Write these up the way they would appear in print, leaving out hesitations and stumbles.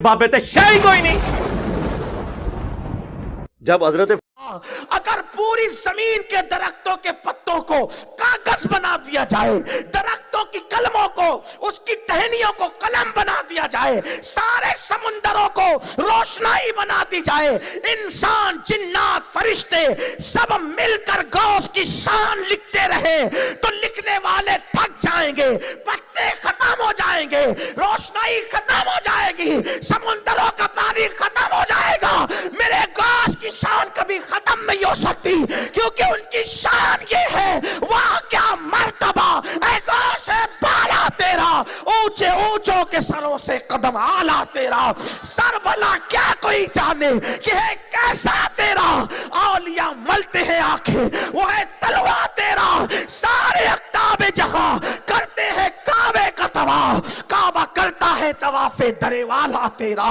بابے تے شے کوئی نہیں. جب حضرت اگر پوری زمین کے درختوں کے پتوں کو کاغذ بنا دیا جائے، درختوں کی کلموں کو، اس کی ٹہنیوں کو قلم بنا دیا جائے، سارے سمندروں کو روشنائی بنا دی جائے، انسان، جنات، فرشتے سب مل کر غوث کی شان لکھتے رہے تو لکھنے والے تھک جائیں گے، پتے ختم ہو جائیں گے، روشنائی ختم ہو جائے گی، سمندروں کا پانی ختم ہو جائے گا، میرے غوث کی شان کبھی ختم نہیں ہو سکتی، کیونکہ ان کی شان یہ ہے، وہاں کیا مرتبہ، اے غوث بالا تیرا، اونچے اونچوں کے سروں سے قدم آلہ تیرا، سر بلا کیا کوئی جانے کہ ہے کیسا تیرا، اولیاء ملتے ہیں آنکھیں، وہ ہے تلوہ تیرا، سارے اقطاب جہاں کرتے ہیں کعبے کا طواف، کعبہ کرتا ہے طواف درے والا تیرا.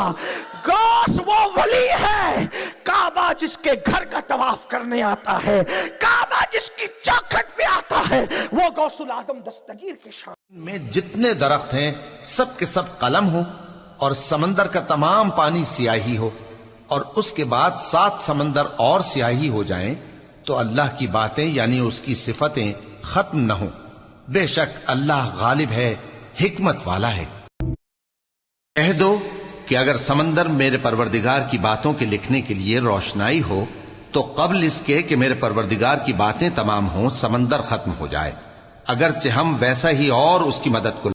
غوث وہ ولی ہے، کعبہ جس کے گھر کا طواف کرنے آتا ہے، کعبہ جس کی چوکھٹ پہ آتا ہے، وہ غوث العظم دستگیر کی شان میں جتنے درخت ہیں سب کے سب قلم ہو اور سمندر کا تمام پانی سیاہی ہو اور اس کے بعد 7 سمندر اور سیاہی ہو جائیں تو اللہ کی باتیں یعنی اس کی صفتیں ختم نہ ہوں. بے شک اللہ غالب ہے، حکمت والا ہے. کہہ دو کہ اگر سمندر میرے پروردگار کی باتوں کے لکھنے کے لیے روشنائی ہو تو قبل اس کے کہ میرے پروردگار کی باتیں تمام ہوں سمندر ختم ہو جائے، اگرچہ ہم ویسا ہی اور اس کی مدد کو